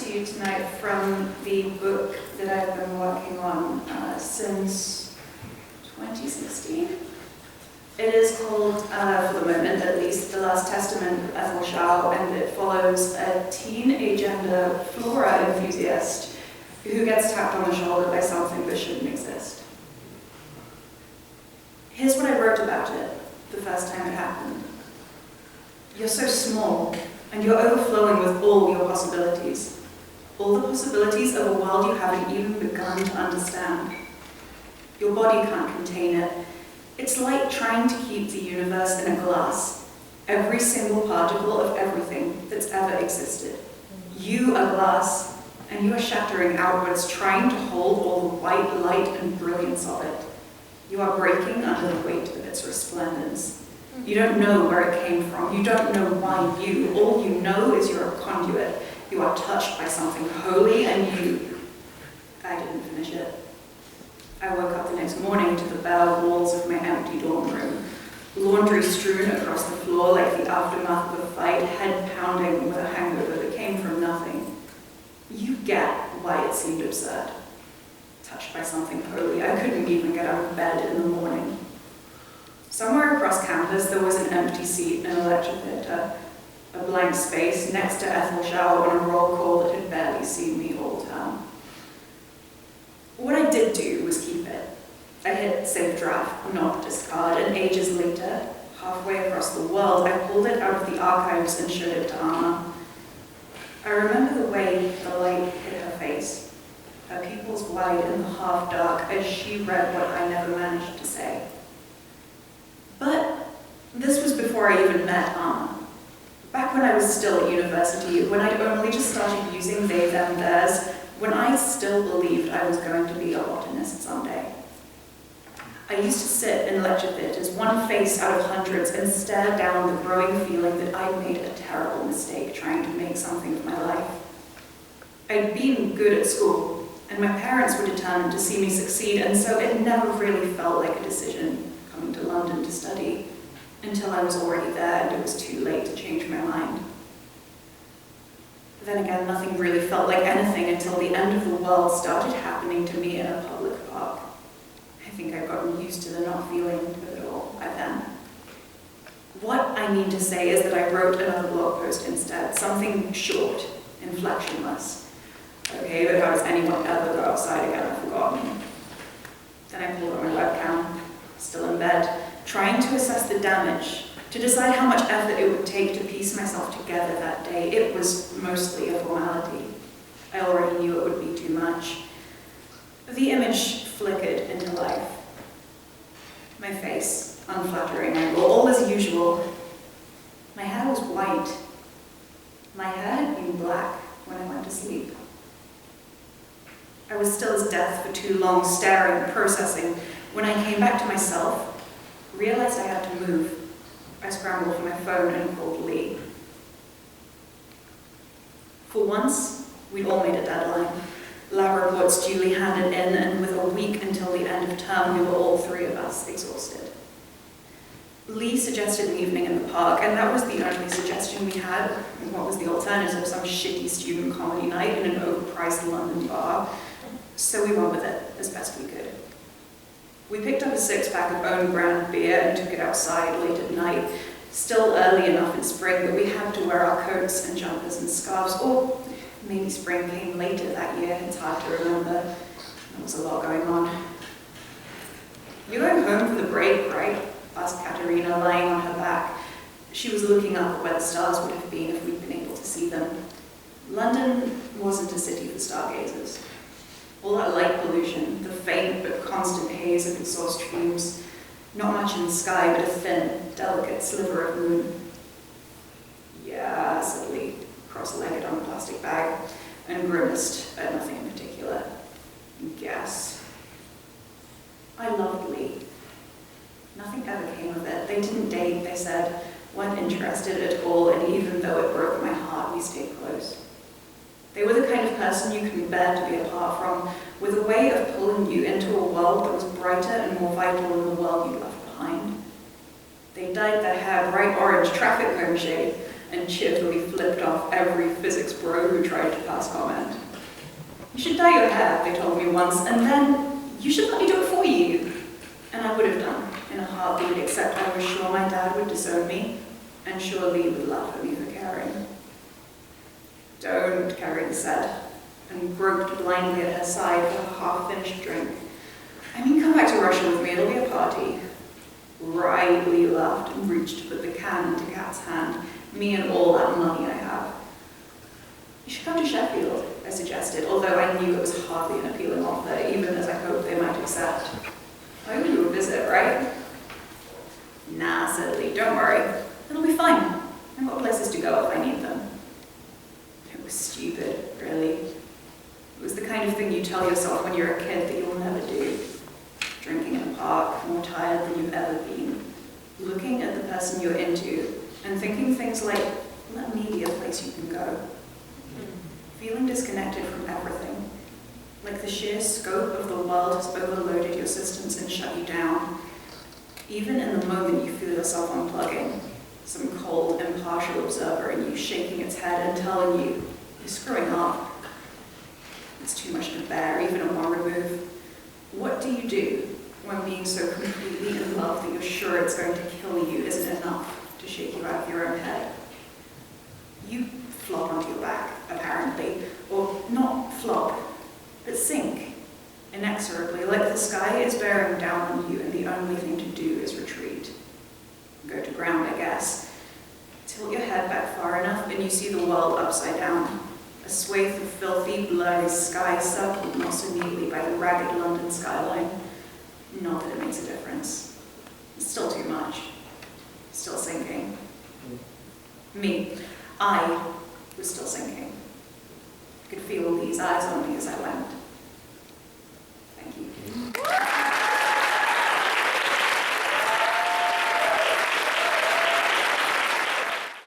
to you tonight from the book that I've been working on since 2016. It is called, for the moment at least, The Last Testament of Ethel Shaw, and it follows a teen agender flora enthusiast who gets tapped on the shoulder by something that shouldn't exist. Here's what I wrote about it the first time it happened. You're so small, and you're overflowing with all your possibilities. All the possibilities of a world you haven't even begun to understand. Your body can't contain it. It's like trying to keep the universe in a glass. Every single particle of everything that's ever existed. You are glass, and you are shattering outwards, trying to hold all the white light and brilliance of it. You are breaking under the weight of its resplendence. You don't know where it came from. You don't know why you. All you know is you're a conduit. You are touched by something holy, and I didn't finish it. I woke up the next morning to the bare walls of my empty dorm room, laundry strewn across the floor like the aftermath of a fight, head pounding with a hangover that came from nothing. You get why it seemed absurd. Touched by something holy, I couldn't even get out of bed in the morning. Somewhere across campus, there was an empty seat in a lecture theatre, a blank space next to Ethel Shaw on a roll call that had barely seen me all term. What I did do was keep it. I hit save draft, not discard, and ages later, halfway across the world, I pulled it out of the archives and showed it to Anna. I remember the way the light hit her face, her pupils wide in the half-dark as she read what I never managed to say. But this was before I even met Anna. Back when I was still at university, when I'd only just started using they, them, theirs, when I still believed I was going to be a botanist someday. I used to sit in lecture theatres, one face out of hundreds, and stare down the growing feeling that I'd made a terrible mistake trying to make something of my life. I'd been good at school, and my parents were determined to see me succeed, and so it never really felt like a decision coming to London to study, until I was already there and it was too late to change my mind. Then again, nothing really felt like anything until the end of the world started happening to me in a public park. I think I've gotten used to the not feeling of it all by then. What I need to say is that I wrote another blog post instead, something short, inflectionless. Okay, but how does anyone ever go outside again? I've forgotten. Then I pulled up my webcam, still in bed, trying to assess the damage, to decide how much effort it would take to piece myself together that day. It was mostly a formality. I already knew it would be too much. The image flickered into life. My face, unflattering angle, all as usual. My hair was white. My hair had been black when I went to sleep. I was still as death for too long, staring, processing. When I came back to myself, realized I had to move. I scrambled for my phone and called Lee. For once, we'd all made a deadline. Lab reports duly handed in, and with a week until the end of term, we were all three of us exhausted. Lee suggested an evening in the park, and that was the only suggestion we had. What was the alternative? Some shitty student comedy night in an overpriced London bar. So we went with it as best we could. We picked up a six-pack of own brand beer and took it outside late at night, still early enough in spring that we had to wear our coats and jumpers and scarves, or maybe spring came later that year, it's hard to remember. There was a lot going on. "You're going home for the break, right?" asked Katerina, lying on her back. She was looking up at where the stars would have been if we'd been able to see them. London wasn't a city for stargazers. All that light pollution, the faint but constant haze of exhaust fumes, not much in the sky, but a thin, delicate sliver of moon. "Yeah," said Lee, cross-legged on a plastic bag, and grimaced at nothing in particular. "Guess." I loved Lee. Nothing ever came of it. They didn't date, they said, weren't interested at all, and even though it broke my heart, we stayed close. They were the kind of person you couldn't bear to be apart from, with a way of pulling you into a world that was brighter and more vital than the world you left behind. They dyed their hair bright orange traffic cone shade, and cheerfully flipped off every physics bro who tried to pass comment. You should dye your hair, they told me once, and then you should let me do it for you. And I would have done, in a heartbeat, except I was sure my dad would disown me, and surely would laugh at me for caring. Don't, Karen said, and groped blindly at her side for her half-finished drink. I mean, come back to Russia with me, it'll be a party. Right, Lee laughed and reached to put the can into Kat's hand, me and all that money I have. You should come to Sheffield, I suggested, although I knew it was hardly an appealing offer, even as I hoped they might accept. I owe you a visit, right? Nah, said Lee, don't worry. It'll be fine. I've got places to go if I need them. It was stupid, really. It was the kind of thing you tell yourself when you're a kid that you'll never do. Drinking in a park, more tired than you've ever been. Looking at the person you're into and thinking things like, let me be a place you can go. Feeling disconnected from everything. Like the sheer scope of the world has overloaded your systems and shut you down. Even in the moment you feel yourself unplugging, some cold, impartial observer in you shaking its head and telling you, you're screwing up. It's too much to bear, even on one remove. What do you do when being so completely in love that you're sure it's going to kill you isn't enough to shake you out of your own head? You flop onto your back, apparently, or not flop, but sink, inexorably, like the sky is bearing down on you and the only thing to do is retreat. Go to ground, I guess. Tilt your head back far enough and you see the world upside down. A swathe of filthy, blurry sky circled not so neatly by the ragged London skyline. Not that it makes a difference. It's still too much. Still sinking. I was still sinking. I could feel these eyes on me as I went.